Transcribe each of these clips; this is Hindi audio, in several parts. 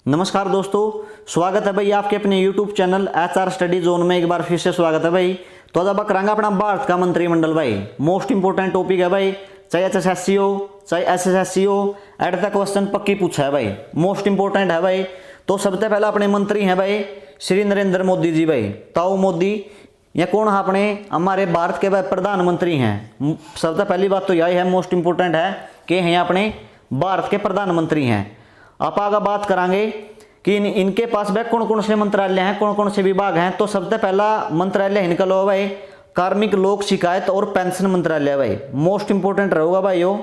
नमस्कार दोस्तों, स्वागत है भाई आपके अपने YouTube channel HR study zone में। एक बार फिर से स्वागत है भाई। तो आज अब करांगा अपना भारत का मंत्रिमंडल भाई। मोस्ट इंपोर्टेंट टॉपिक है भाई, चाहे HSSC हो चाहे SSSC हो, एट द क्वेश्चन पक्की पूछा है भाई, मोस्ट इंपोर्टेंट है भाई। तो सबसे पहले अपने मंत्री हैं भाई श्री नरेंद्र मोदी जी भाई, ताऊ मोदी। ये कौन है? अपने हमारे भारत के भाई प्रधानमंत्री हैं। सबसे पहली बात तो यही है, मोस्ट इंपोर्टेंट है कि हैं अपने भारत के प्रधानमंत्री हैं। आप आगे बात करेंगे कि इनके पास भाई कौन कौन से मंत्रालय हैं, कौन कौन से विभाग हैं। तो सबसे पहला मंत्रालय इनका लो भाई कार्मिक लोक शिकायत और पेंशन मंत्रालय भाई, मोस्ट इंपोर्टेंट रहेगा भाई। यो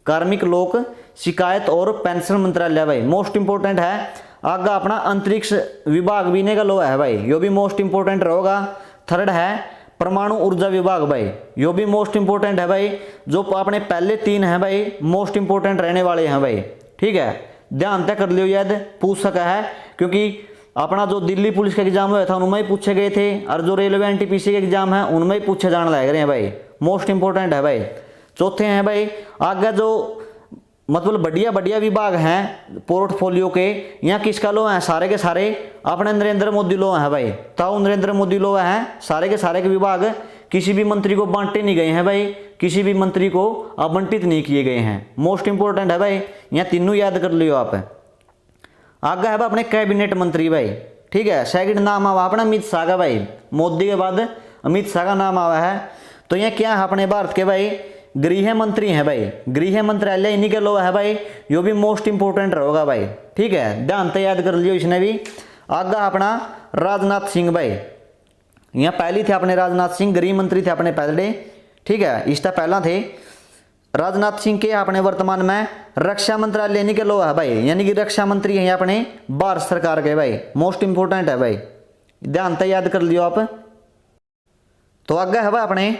कार्मिक लोक शिकायत और पेंशन मंत्रालय भाई मोस्ट इंपोर्टेंट है। आगे अपना अंतरिक्ष विभाग भी इन्हें का लो है भाई, यो भी मोस्ट इंपोर्टेंट रहेगा। थर्ड है परमाणु ऊर्जा विभाग भाई, यो भी मोस्ट इंपोर्टेंट है भाई। जो अपने पहले तीन हैं भाई मोस्ट इंपोर्टेंट रहने वाले हैं भाई, ठीक है, ध्यान तय कर लियो, याद पूछ सका है। क्योंकि अपना जो दिल्ली पुलिस का एग्जाम हुआ था उनमें ही पूछे गए थे, और जो रेलवे NTPC के एग्जाम है उनमें ही पूछे जाने लग रहे हैं भाई, मोस्ट इंपोर्टेंट है भाई। चौथे हैं भाई आगे जो मतलब बढ़िया बढ़िया विभाग हैं पोर्टफोलियो के, यहाँ किसका लो है? सारे के सारे अपने नरेंद्र मोदी लो है भाई, ताऊ नरेंद्र मोदी लो हैं। सारे के विभाग किसी भी मंत्री को बांटे नहीं गए हैं भाई, किसी भी मंत्री को आवंटित नहीं किए गए हैं, मोस्ट इंपोर्टेंट है भाई। यहाँ तीनों याद कर लियो आप। आगे है अपने कैबिनेट मंत्री भाई, ठीक है। सेकंड नाम आवा अपना अमित शाह का भाई, मोदी के बाद अमित शाह का नाम आवा है। तो यहाँ क्या है? अपने भारत के भाई गृह मंत्री हैं भाई, गृह मंत्रालय इन्हीं के लो है भाई, यो भी मोस्ट इंपोर्टेंट रहेगा भाई, ठीक है, ध्यान से याद कर लियो इसने भी। आगे अपना राजनाथ सिंह भाई, यहाँ पहली थे अपने राजनाथ सिंह, गृह मंत्री थे अपने पहले, ठीक है, इसका पहला थे राजनाथ सिंह के। अपने वर्तमान में रक्षा मंत्रालय इन्हीं के लो है भाई, यानी कि रक्षा मंत्री हैं अपने भारत सरकार के भाई, मोस्ट इंपोर्टेंट है भाई, ध्यान से याद कर लियो आप। तो आगे है भाई अपने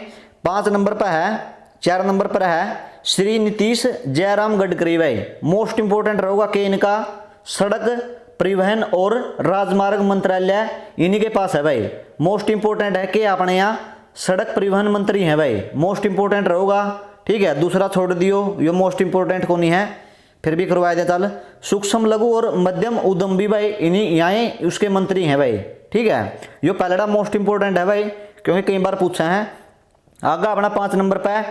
5 नंबर पर है, 4 नंबर पर है श्री नीतीश जयराम गडकरी भाई, मोस्ट इंपोर्टेंट रहेगा कि इनका सड़क परिवहन और राजमार्ग मंत्रालय इन्हीं के पास है भाई, मोस्ट इंपोर्टेंट है कि अपने यहाँ सड़क परिवहन मंत्री हैं भाई, मोस्ट इंपोर्टेंट रहेगा, ठीक है। दूसरा छोड़ दियो, ये मोस्ट इंपोर्टेंट को नहीं है, फिर भी करवाए दे चल। सूक्ष्म लघु और मध्यम उद्यम भी भाई इन्हीं यहाँ उसके मंत्री हैं भाई, ठीक है, ये पहला मोस्ट इंपोर्टेंट है भाई, क्योंकि कई बार पूछा है। आगे अपना 5 नंबर पर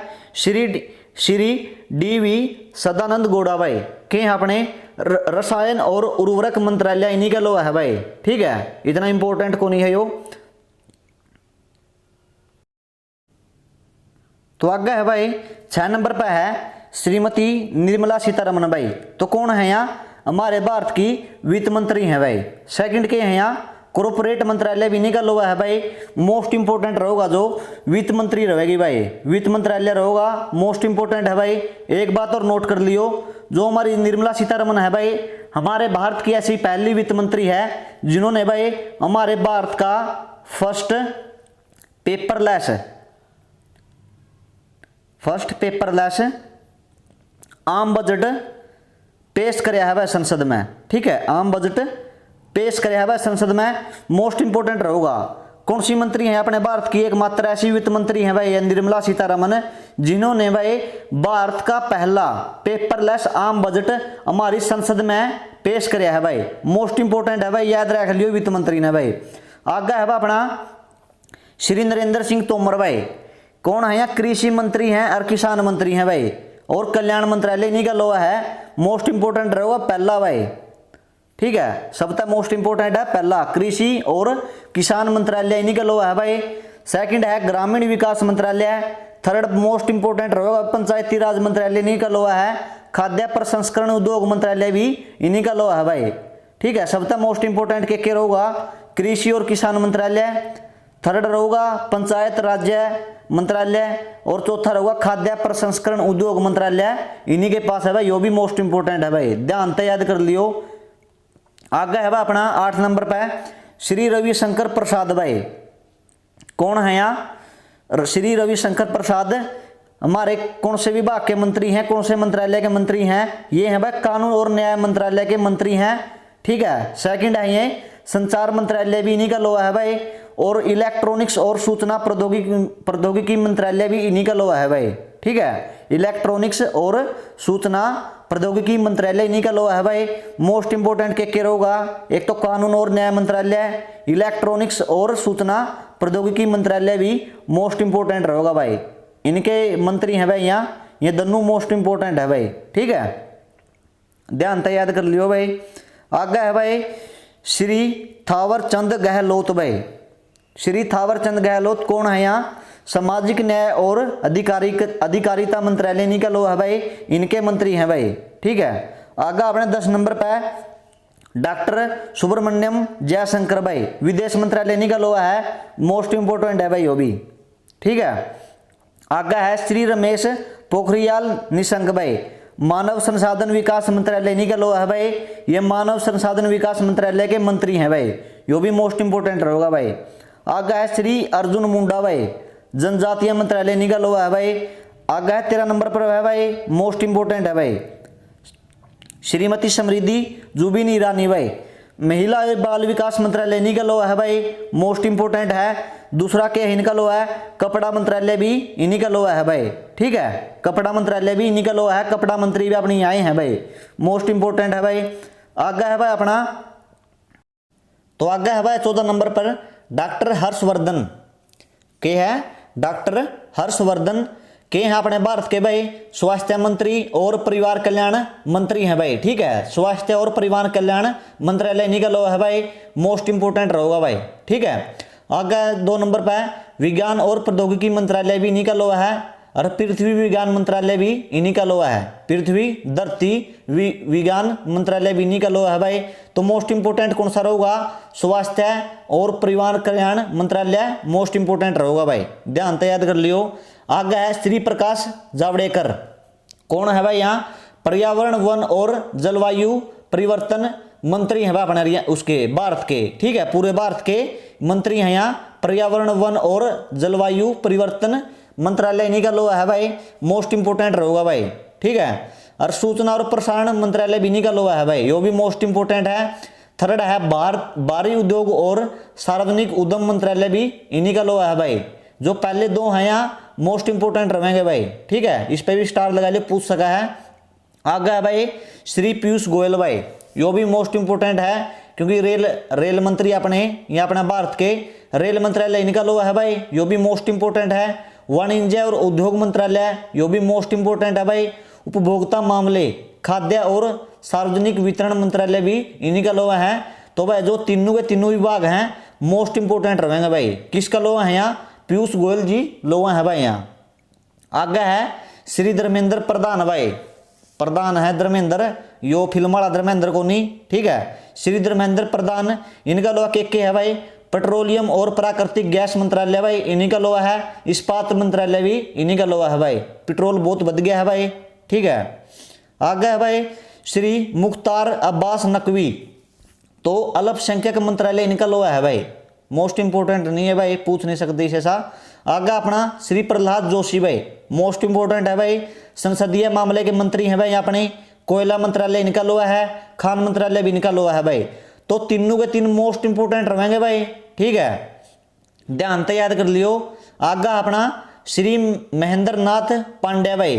श्री DV सदानंद गौड़ा भाई के अपने रसायन और उर्वरक मंत्रालय इन्हीं का लो है भाई, ठीक है, इतना इंपॉर्टेंट को नहीं है यो। तो आगे है भाई 6 नंबर पर है श्रीमती निर्मला सीतारमण भाई। तो कौन है यहाँ? हमारे भारत की वित्त मंत्री हैं भाई। सेकंड के हैं यहाँ कॉर्पोरेट मंत्रालय भी इन्हीं का लो है भाई, मोस्ट इंपोर्टेंट रहेगा, जो वित्त मंत्री रहेगी भाई, वित्त मंत्रालय रहेगा, मोस्ट इंपोर्टेंट है भाई। एक बात और नोट कर लियो, जो हमारी निर्मला सीतारमण है भाई, हमारे भारत की ऐसी पहली वित्त मंत्री है जिन्होंने भाई हमारे भारत का फर्स्ट पेपरलेस आम बजट पेश कराया है भाई संसद में, ठीक है, आम बजट पेश कराया है भाई संसद में, मोस्ट इंपोर्टेंट रहेगा। कौन सी मंत्री है? अपने भारत की एकमात्र ऐसी वित्त मंत्री है भाई निर्मला सीतारमण, जिन्होंने भाई भारत का पहला पेपरलेस आम बजट हमारी संसद में पेश कराया है भाई, मोस्ट इंपोर्टेंट है भाई, याद रख लियो वित्त मंत्री ने भाई। आगे है अपना श्री नरेंद्र सिंह तोमर भाई, कौन है? यहाँ कृषि मंत्री हैं और किसान मंत्री हैं भाई, और कल्याण मंत्रालय इन्हीं का लो है, मोस्ट इंपोर्टेंट रहेगा पहला भाई, ठीक है, सबसे मोस्ट इंपोर्टेंट है पहला, कृषि और किसान मंत्रालय इन्हीं का लो है भाई। सेकंड है ग्रामीण विकास मंत्रालय। थर्ड मोस्ट इंपोर्टेंट रहेगा पंचायती राज मंत्रालय इन्हीं का लो है। खाद्य प्रसंस्करण उद्योग मंत्रालय भी इन्हीं का लो है भाई, ठीक है, सबसे मोस्ट इंपोर्टेंट के रहेगा कृषि और किसान मंत्रालय। थर्ड रहेगा पंचायत राज्य मंत्रालय, और चौथा रहेगा खाद्य प्रसंस्करण उद्योग मंत्रालय इन्हीं के पास है भाई, यो भी मोस्ट इंपोर्टेंट है भाई, ध्यान से याद कर लियो। आगे है अपना 8 नंबर पे श्री रविशंकर प्रसाद भाई, कौन है यहाँ? श्री रविशंकर प्रसाद हमारे कौन से विभाग के मंत्री हैं, कौन से मंत्रालय के मंत्री हैं? ये हैं भाई कानून और न्याय मंत्रालय के मंत्री हैं, ठीक है। सेकंड है ये संचार मंत्रालय भी इन्हीं का लो है भाई, और इलेक्ट्रॉनिक्स और सूचना प्रौद्योगिकी मंत्रालय भी इन्हीं का लो है भाई, ठीक है, इलेक्ट्रॉनिक्स और सूचना प्रौद्योगिकी मंत्रालय इन्हीं का लो है भाई। मोस्ट इंपोर्टेंट के होगा, एक तो कानून और न्याय मंत्रालय, इलेक्ट्रॉनिक्स और सूचना प्रौद्योगिकी मंत्रालय भी मोस्ट इंपोर्टेंट रहेगा भाई। इनके मंत्री हैं भाई यहाँ, ये दोनों मोस्ट इंपोर्टेंट है भाई। ठीक है, ध्यान से याद कर लियो भाई। आगे है भाई श्री थावर चंद गहलोत भाई। श्री थावर चंद गहलोत कौन है यहाँ? सामाजिक न्याय और अधिकारिता मंत्रालय इन्हीं का लो है भाई, इनके मंत्री हैं भाई। ठीक है, आगे अपने 10 नंबर पे डॉक्टर सुब्रमण्यम जयशंकर भाई, विदेश मंत्रालय इन्हीं का लो है, मोस्ट इंपोर्टेंट है भाई वो भी। ठीक है, आगे है श्री रमेश पोखरियाल निशंक भाई, मानव संसाधन विकास मंत्रालय इन्हीं का लो है भाई, ये मानव संसाधन विकास मंत्रालय के मंत्री हैं भाई, यो भी मोस्ट इंपोर्टेंट रहेगा भाई। आगे है श्री अर्जुन मुंडा भाई, जनजातीय मंत्रालय इन्हीं का लो है भाई। आगे है 13 नंबर पर है भाई, मोस्ट इंपोर्टेंट है भाई, श्रीमती समृद्धि जुबिन ईरानी भाई, महिला और बाल विकास मंत्रालय इन्हीं का लो है भाई, मोस्ट इंपोर्टेंट है। दूसरा के इनका लो है, कपड़ा मंत्रालय भी इन्हीं का लो है भाई। ठीक है, कपड़ा मंत्रालय भी इन्हीं का लो है, कपड़ा मंत्री भी अपनी आए हैं भाई, मोस्ट इंपोर्टेंट है भाई। आगे है भाई अपना, तो आगे है भाई 14 नंबर पर डॉक्टर हर्षवर्धन के है, डॉक्टर हर्षवर्धन के हैं अपने भारत के भाई स्वास्थ्य मंत्री और परिवार कल्याण मंत्री हैं भाई। ठीक है, स्वास्थ्य और परिवार कल्याण मंत्रालय इन्हीं का लो है भाई, मोस्ट इंपोर्टेंट रहेगा भाई। ठीक है, आगे 2 नंबर पे विज्ञान और प्रौद्योगिकी मंत्रालय भी इन्हीं का लो है, और पृथ्वी विज्ञान मंत्रालय भी इन्हीं का लो है, पृथ्वी धरती विज्ञान मंत्रालय भी इन्हीं का लो है भाई। तो मोस्ट इंपोर्टेंट कौन सा रहेगा? स्वास्थ्य और परिवार कल्याण मंत्रालय मोस्ट इंपोर्टेंट रहेगा भाई, ध्यान से याद कर लियो। आगे है श्री प्रकाश जावड़ेकर, कौन है भाई यहाँ? पर्यावरण वन और जलवायु परिवर्तन मंत्री हैं भाई अपने उसके भारत के। ठीक है, पूरे भारत के मंत्री हैं यहाँ, पर्यावरण वन और जलवायु परिवर्तन मंत्रालय इन्हीं का लो है भाई, मोस्ट इंपोर्टेंट रहेगा भाई। ठीक है, और सूचना और प्रसारण मंत्रालय भी इन्हीं का लो है भाई, यो भी मोस्ट इंपोर्टेंट है। थर्ड है भारी उद्योग और सार्वजनिक उद्यम मंत्रालय भी इन्हीं का लो है भाई। जो पहले 2 हैं यहाँ मोस्ट इंपोर्टेंट रहेंगे भाई। ठीक है, इस पे भी स्टार लगा लियो, पूछ सका है। आगे है भाई श्री पीयूष गोयल भाई, यो भी मोस्ट इंपोर्टेंट है, क्योंकि रेल मंत्री अपने यहाँ अपना भारत के रेल मंत्रालय इनका लो है भाई, यो भी मोस्ट इंपोर्टेंट है। वाणिज्य और उद्योग मंत्रालय यो भी मोस्ट इंपोर्टेंट है भाई। उपभोक्ता मामले, खाद्य और सार्वजनिक वितरण मंत्रालय भी इन्हीं का लो है। तो भाई जो तीनों के तीनों विभाग हैं मोस्ट इंपोर्टेंट रहेंगे भाई। किसका लो है यहाँ? पीयूष गोयल जी लो है भाई यहाँ। आगे है श्री धर्मेंद्र प्रधान भाई, प्रधान है धर्मेंद्र, यो फिल्म वाला धर्मेंद्र को नहीं। ठीक है, श्री धर्मेंद्र प्रधान इनका लो के है भाई। पेट्रोलियम और प्राकृतिक गैस मंत्रालय भाई इन्हीं का लोहा है। इस्पात मंत्रालय भी इन्हीं का लोहा है भाई, पेट्रोल बहुत बढ़ गया है भाई। ठीक है, आगे है भाई श्री मुख्तार अब्बास नकवी, तो अल्पसंख्यक मंत्रालय इनका लोहा है भाई, मोस्ट इंपोर्टेंट नहीं है भाई, पूछ नहीं सकते इसे सा। आगे अपना श्री प्रहलाद जोशी भाई, मोस्ट इंपोर्टेंट है भाई, संसदीय मामले के मंत्री हैं भाई अपने। कोयला मंत्रालय इनका लोहा है, खान मंत्रालय भी इनका लोहा है भाई। तो तीनों के तीन मोस्ट इंपोर्टेंट रहेंगे भाई। ठीक है, ध्यान से याद कर लियो। आगे अपना श्री महेंद्र नाथ पांड्या भाई,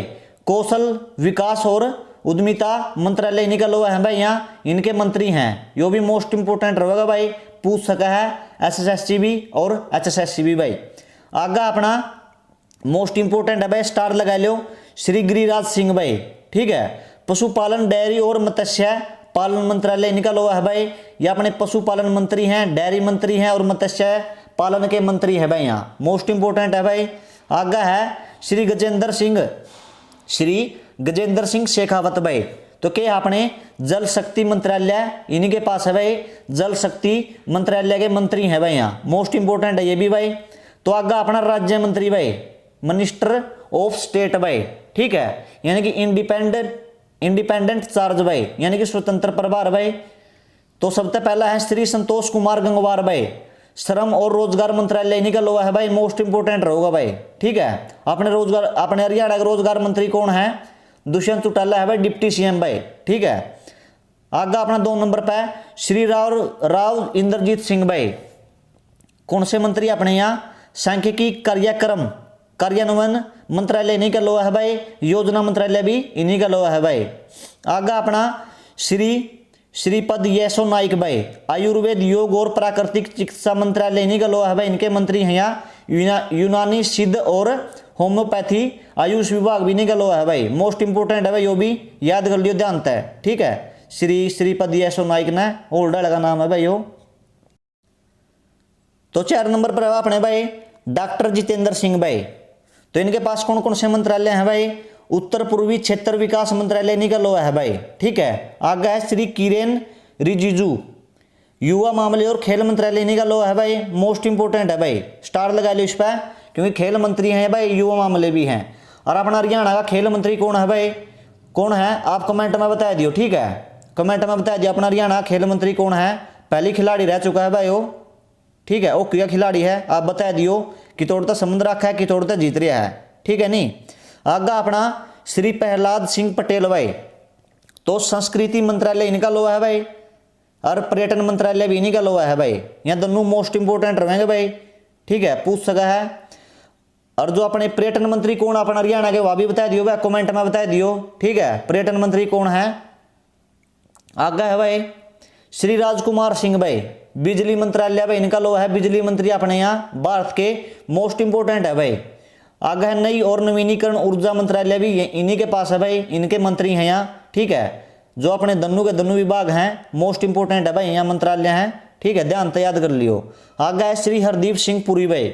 कौशल विकास और उद्यमिता मंत्रालय इन्हीं का लोहा है भाई, यहाँ इनके मंत्री हैं, यो भी मोस्ट इंपोर्टेंट रहेगा भाई, पूछ सका है एसएससी भी और एचएसएससी भी भाई। आगे अपना मोस्ट इंपोर्टेंट है भाई, स्टार लगा लो, श्री गिरिराज सिंह भाई। ठीक है, पशुपालन डेयरी और मत्स्य पालन मंत्रालय इनका लोहा है भाई, ये अपने पशुपालन मंत्री हैं, डेयरी मंत्री हैं और मत्स्य पालन के मंत्री हैं भाई, यहाँ मोस्ट इंपोर्टेंट है भाई। आगे है श्री गजेंद्र सिंह शेखावत भाई, तो क्या अपने जल शक्ति मंत्रालय इन्हीं के पास है भाई, जल शक्ति मंत्रालय के मंत्री हैं भाई, यहाँ मोस्ट इंपोर्टेंट है ये भी भाई। तो आगे अपना राज्य मंत्री भाई, मिनिस्टर ऑफ स्टेट भाई। ठीक है, यानी कि इंडिपेंडेंट चार्ज भाई, यानी कि स्वतंत्र प्रभार भाई। तो सबसे पहला है श्री संतोष कुमार गंगवार भाई, श्रम और रोजगार मंत्रालय इन्हीं का लोहा है भाई, मोस्ट इंपोर्टेंट रहेगा भाई। ठीक है, अपने हरियाणा के रोजगार मंत्री कौन है? दुष्यंत चौटाला है भाई, डिप्टी सीएम भाई। ठीक है, आगे अपना 2 नंबर पे श्री राव इंद्रजीत सिंह भाई, कौन से मंत्री अपने यहाँ? सांख्यिकी कार्यान्वयन मंत्रालय इन्हीं का लो है भाई, योजना मंत्रालय भी इन्हीं का लो है भाई। आगे अपना श्रीपद येसो नाइक भाई, आयुर्वेद योग और प्राकृतिक चिकित्सा मंत्रालय इन्हीं का लो है भाई, इनके मंत्री हैं यहाँ। यूनानी सिद्ध और होम्योपैथी आयुष विभाग भी इन्हीं का लो है भाई, मोस्ट इंपोर्टेंट है भाई, यो भी याद कर लियो, ध्यान है, ठीक है। श्रीपद येसो नाइक ने होल्डर का नाम है भाई यो। तो 4 नंबर पर है अपने भाई डॉक्टर जितेंद्र सिंह भाई। तो इनके पास कौन कौन से मंत्रालय हैं भाई, उत्तर पूर्वी क्षेत्र विकास मंत्रालय इन्हीं का लो है भाई, ठीक है। आगे है श्री किरेन रिजिजू, युवा मामले और खेल मंत्रालय इन्हीं का लो है भाई, मोस्ट इंपोर्टेंट है भाई, स्टार लगा लो इस पर, क्योंकि खेल मंत्री हैं भाई, युवा मामले भी हैं। और अपना हरियाणा का खेल मंत्री कौन है भाई, कौन है आप कमेंट में बता दियो, ठीक है, कमेंट में बता दियो अपना हरियाणा खेल मंत्री कौन है। पहली खिलाड़ी रह चुका है भाई वो, ठीक है, वो क्या खिलाड़ी है आप बता दियो, कि तोड़ता समुद्र रखा है कि तोड़ता जीत रहा है, ठीक है नहीं। आगे अपना श्री प्रहलाद सिंह पटेल भाई, तो संस्कृति मंत्रालय इनका लो है भाई, और पर्यटन मंत्रालय भी इन्हीं का लो है भाई, यहाँ दोनों मोस्ट इंपोर्टेंट रहेंगे भाई, ठीक है, पूछ सका है। और जो अपने पर्यटन मंत्री कौन अपना हरियाणा के वह भी बता दियो भाई, कमेंट में बता दियो, ठीक है, पर्यटन मंत्री कौन है। आगे है भाई श्री राजकुमार सिंह भाई, बिजली मंत्रालय भाई इनका लो है, बिजली मंत्री अपने यहाँ भारत के मोस्ट इंपोर्टेंट है भाई। आगे है नई और नवीनीकरण ऊर्जा मंत्रालय भी इन्हीं के पास है भाई, इनके मंत्री हैं यहाँ, ठीक है। जो अपने दन्नू के दन्नू विभाग हैं मोस्ट इंपोर्टेंट है भाई, यहाँ मंत्रालय हैं, ठीक है, ध्यान से याद कर लियो। आगे है श्री हरदीप सिंह पुरी भाई,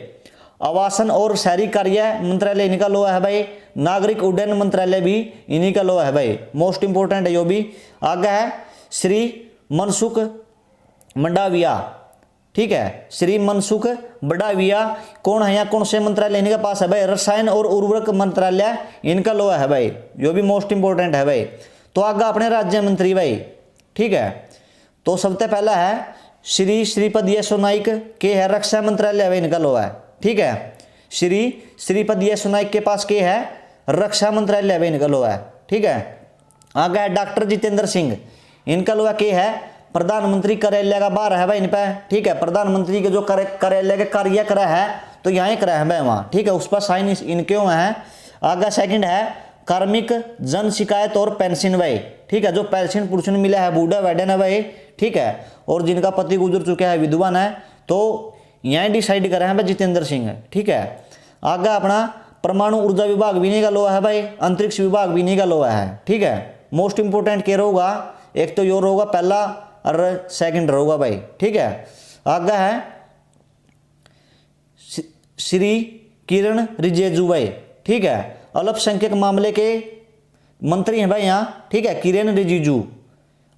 आवासन और शहरी कार्य मंत्रालय इन्हीं का लो है भाई, नागरिक उड्डयन मंत्रालय भी इन्हीं का लो है भाई, मोस्ट इंपोर्टेंट है यो भी। आगे है श्री मनसुख मंडाविया, ठीक है, श्री मनसुख मंडाविया कौन है यहाँ, कौन से मंत्रालय इनके पास है भाई, रसायन और उर्वरक मंत्रालय इनका लो है भाई, जो भी मोस्ट इंपोर्टेंट है भाई। तो आगे अपने राज्य मंत्री भाई, ठीक है। तो सबसे पहला है श्रीपद येसो नाइक के है, रक्षा मंत्रालय भाई इनका लो है, ठीक है। श्रीपद येसो नाइक के पास के है, रक्षा मंत्रालय भाई इनका लो है, ठीक है। आगे है डॉक्टर जितेंद्र सिंह, इनका लो के है प्रधानमंत्री कार्यालय का बाहर है भाई इन पे, ठीक है, प्रधानमंत्री के जो कार्यालय के कार्य करा है तो यहाँ ही करा है भाई वहाँ, ठीक है, उस पर साइन इनके हुए हैं। आगे सेकंड है कार्मिक जन शिकायत और पेंशन भाई, ठीक है, जो पेंशन पुरुषन मिला है बूढ़ा वैडन है भाई, ठीक है, और जिनका पति गुजर चुका है विधवान है, तो यहाँ डिसाइड करा है भाई जितेंद्र सिंह, ठीक है। आगे अपना परमाणु ऊर्जा विभाग भी नहीं का लो है भाई, अंतरिक्ष विभाग भी नहीं का लो है, ठीक है। मोस्ट इंपोर्टेंट क्या होगा, एक तो यो होगा पहला और सेकंड होगा भाई, ठीक है। आगे है श्री किरण रिजिजू भाई, ठीक है, अल्पसंख्यक मामले के मंत्री हैं भाई यहाँ, ठीक है, किरण रिजिजू।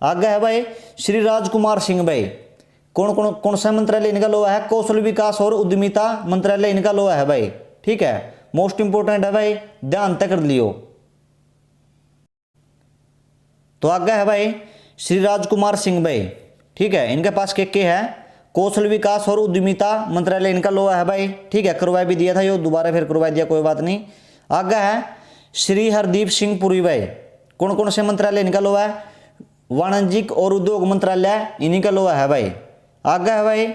आगे है भाई श्री राजकुमार सिंह भाई, कौन सा मंत्रालय इनका लो है, कौशल विकास और उद्यमिता मंत्रालय इनका लो है भाई, ठीक है, मोस्ट इंपोर्टेंट है भाई, ध्यान तक कर लियो। तो आगे है भाई श्री राजकुमार सिंह भाई, ठीक है, इनके पास के है, कौशल विकास और उद्यमिता मंत्रालय इनका लो है भाई, ठीक है, करवा भी दिया था यो, दोबारा फिर करवा दिया, कोई बात नहीं। आगे है श्री हरदीप सिंह पुरी भाई, कौन कौन से मंत्रालय इनका लो है, वाणिज्यिक और उद्योग मंत्रालय इन्हीं का लो है भाई। आगे है भाई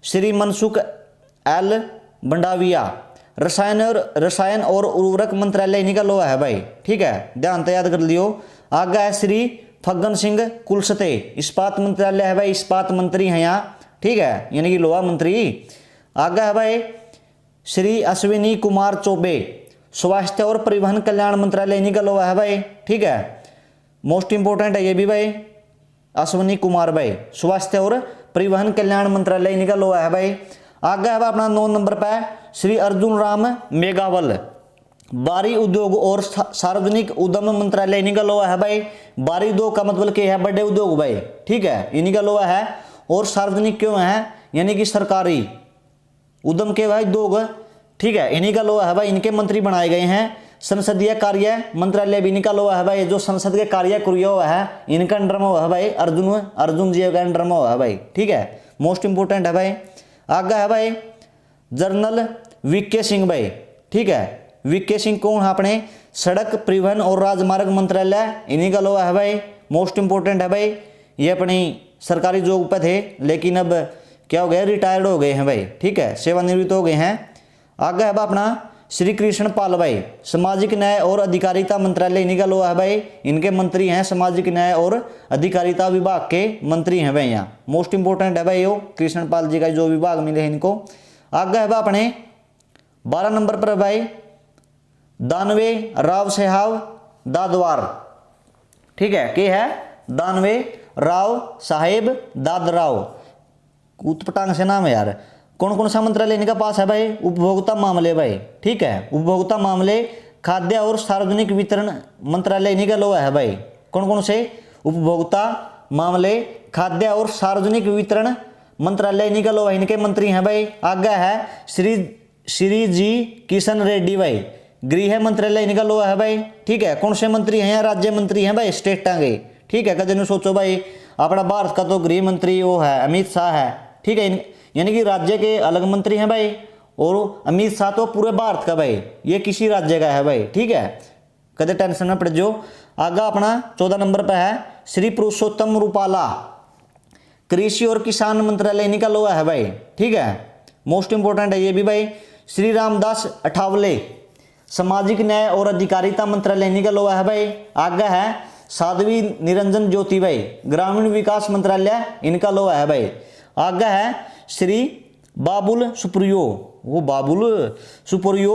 श्री मनसुख एल मंडाविया, रसायन और उर्वरक मंत्रालय इन्हीं का लो है भाई, ठीक है, ध्यान से याद कर लियो। आगे है श्री फग्गन सिंह कुलस्ते, इस्पात मंत्रालय है भाई, इस्पात मंत्री हैं यहाँ, ठीक है, यानी कि लोहा मंत्री। आगे है भाई श्री अश्विनी कुमार चौबे, स्वास्थ्य और परिवहन कल्याण मंत्रालय इन्हीं का लोहा है भाई, ठीक है, मोस्ट इंपोर्टेंट है ये भी भाई, अश्विनी कुमार भाई, स्वास्थ्य और परिवहन कल्याण मंत्रालय इन्हीं का लोहा है भाई। आगे है अपना 9 नंबर पर श्री अर्जुन राम मेघावल, भारी उद्योग और सार्वजनिक उद्यम मंत्रालय इन्हीं का लोहा है भाई। भारी उद्योग का मतलब क्या है, बड़े उद्योग भाई, ठीक है, इन्हीं का लोहा है। और सार्वजनिक क्यों है, यानी कि सरकारी उद्यम के भाई उद्योग, ठीक है, इन्हीं का लोहा है भाई, इनके मंत्री बनाए गए हैं। संसदीय कार्य मंत्रालय भी इन्हीं का लोहा है भाई, जो संसद के कार्य क्रिया हुआ है इनका अंडर में हुआ है भाई, अर्जुन जी का अंडर में हुआ है भाई, ठीक है, मोस्ट इंपोर्टेंट है भाई। आगे है भाई जनरल वीके सिंह भाई, ठीक है, वीके सिंह कौन है, अपने सड़क परिवहन और राजमार्ग मंत्रालय इन्हीं का लोहा है भाई, मोस्ट इंपोर्टेंट है भाई। ये अपनी सरकारी जॉब पे थे लेकिन अब क्या हो गया, रिटायर्ड हो गए हैं भाई, ठीक है, सेवानिवृत्त हो गए हैं। आगे है अपना श्री कृष्ण पाल भाई, सामाजिक न्याय और अधिकारिता मंत्रालय इन्हीं का लो है भाई, इनके मंत्री हैं, सामाजिक न्याय और अधिकारिता विभाग के मंत्री हैं भाई। यहाँ मोस्ट इंपोर्टेंट है भाई यो कृष्ण पाल जी का जो विभाग मिले हैं इनको। आगे है भाई अपने 12 नंबर पर भाई दानवे राव साहब दादवार, ठीक है, के है दानवे राव साहेब दादराव, उत्पटांग से नाम है यार। कौन कौन सा मंत्रालय इनका पास है भाई? उपभोक्ता मामले भाई, ठीक है, उपभोक्ता मामले, खाद्य और सार्वजनिक वितरण मंत्रालय इन्हीं का लो है भाई। कौन कौन से? उपभोक्ता मामले, खाद्य और सार्वजनिक वितरण मंत्रालय इन्हीं का लो है, इनके मंत्री हैं भाई। आगे है श्री जी किशन रेड्डी भाई, गृह मंत्रालय इनका लो है भाई, ठीक है। कौन से मंत्री हैं? राज्य मंत्री हैं भाई, स्टेटा के, ठीक है। कदे सोचो भाई अपना भारत का तो गृह मंत्री वो है अमित शाह है, ठीक है, यानी कि राज्य के अलग मंत्री हैं भाई, और अमित शाह तो पूरे भारत का भाई, ये किसी राज्य का है भाई, ठीक है, कदे टेंशन में पड़ जो। आगा अपना 14 नंबर पे है श्री पुरुषोत्तम रूपाला, कृषि और किसान मंत्रालय इन्हीं का लो है भाई, ठीक है, मोस्ट इंपोर्टेंट है ये भी भाई। श्री रामदास अठावले, सामाजिक न्याय और अधिकारिता मंत्रालय इन्हीं का लो है भाई। आगे है साध्वी निरंजन ज्योति भाई, ग्रामीण विकास मंत्रालय इनका लो है भाई। आगे है श्री बाबुल सुप्रियो, वो बाबुल सुप्रियो,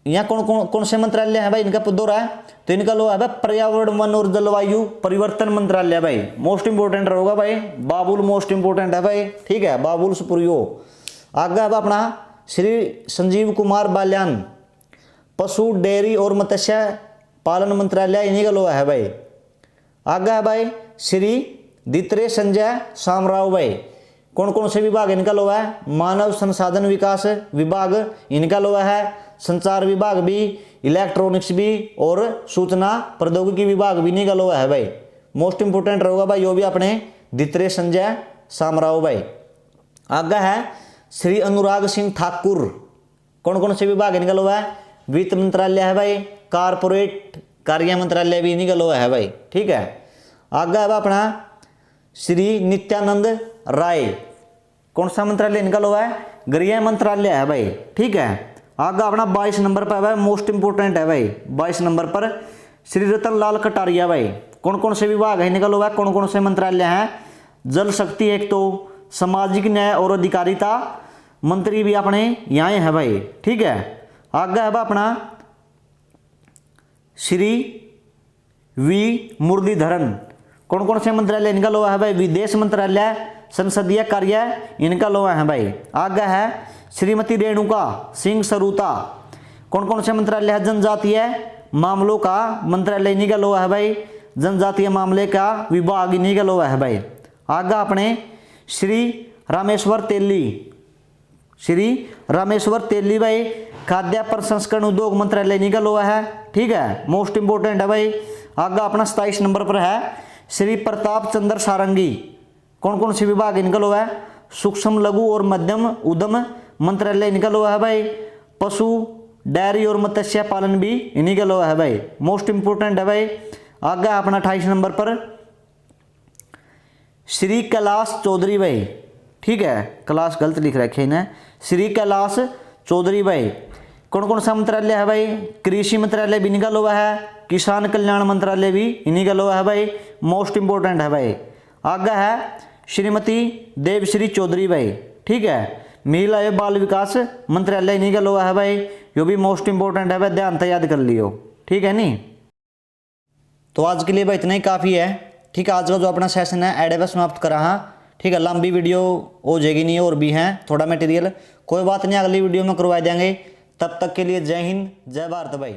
यहाँ कौन से मंत्रालय है भाई इनका दौरा है? तो इनका लो है भाई पर्यावरण वन और जलवायु परिवर्तन मंत्रालय भाई, मोस्ट इंपोर्टेंट रहेगा भाई, बाबुल मोस्ट इंपोर्टेंट है भाई, ठीक है, बाबुल सुप्रियो। आगे है अपना श्री संजीव कुमार बाल्यान, पशु डेयरी और मत्स्य पालन मंत्रालय इन्हीं का लो है भाई। आगे है भाई श्री दित्रे संजय शामराव भाई, कौन कौन से विभाग इनका लो है? मानव संसाधन विकास विभाग इनका लो है, संचार विभाग भी, इलेक्ट्रॉनिक्स भी और सूचना प्रौद्योगिकी विभाग भी इन्हीं का लो है भाई। मोस्ट इंपोर्टेंट रहेगा भाई यो भी अपने दित्रे संजय शामराव भाई। आगे है श्री अनुराग सिंह ठाकुर, कौन कौन से विभाग इनका लो है? वित्त मंत्रालय है भाई, कारपोरेट कार्य मंत्रालय भी इन्हीं का लो है भाई, ठीक है। आगे है अपना श्री नित्यानंद राय, कौन सा मंत्रालय इनका लो है? गृह मंत्रालय है भाई, ठीक है। आगे अपना 22 नंबर पर है, मोस्ट इंपोर्टेंट है भाई, 22 नंबर पर श्री रतन लाल कटारिया भाई, कौन कौन से विभाग है इनका लो है? कौन कौन से मंत्रालय हैं? जल शक्ति एक तो, सामाजिक न्याय और अधिकारिता मंत्री भी अपने यहाँ है भाई, ठीक है। आगे है अपना श्री वी मुरलीधरन, कौन कौन से मंत्रालय इनका लो है भाई? विदेश मंत्रालय, संसदीय कार्य इनका लो है भाई। आगे है श्रीमती रेणुका सिंह सरूता, कौन कौन से मंत्रालय है? जनजातीय मामलों का मंत्रालय इन्हीं का लो है भाई, जनजातीय मामले का विभाग इन्हीं का लो है भाई। आगे अपने श्री रामेश्वर तेली भाई, खाद्य प्रसंस्करण उद्योग मंत्रालय इन्हीं का लो है, ठीक है, मोस्ट इंपोर्टेंट है भाई। आगे अपना 27 नंबर पर है श्री प्रताप चंद्र सारंगी, कौन कौन से विभाग इनका लो है? सूक्ष्म लघु और मध्यम उद्यम मंत्रालय इनका लो है भाई, पशु डेयरी और मत्स्य पालन भी इन्हीं का लो है भाई, मोस्ट इंपोर्टेंट है भाई। आगे अपना 28 नंबर पर श्री कैलाश चौधरी भाई, ठीक है, क्लास गलत लिख रखे इन्हें, श्री कैलाश चौधरी भाई, कौन कौन सा मंत्रालय है भाई? कृषि मंत्रालय भी इन्हीं का लो है, किसान कल्याण मंत्रालय भी इन्हीं का लो है भाई, मोस्ट इंपोर्टेंट है भाई। आगे है श्रीमती देवश्री चौधरी भाई, ठीक है, महिला एवं बाल विकास मंत्रालय इन्हीं का लो है भाई, यो भी मोस्ट इंपोर्टेंट है भाई, ध्यान से याद कर लियो, ठीक है नी। तो आज के लिए भाई इतना ही काफ़ी है, ठीक है। आज का जो अपना सेशन है एड समाप्त करा, हाँ, ठीक है, लंबी वीडियो हो जाएगी नहीं, और भी हैं थोड़ा मटेरियल, कोई बात नहीं, अगली वीडियो में करवा देंगे। तब तक के लिए जय हिंद जय भारत भाई।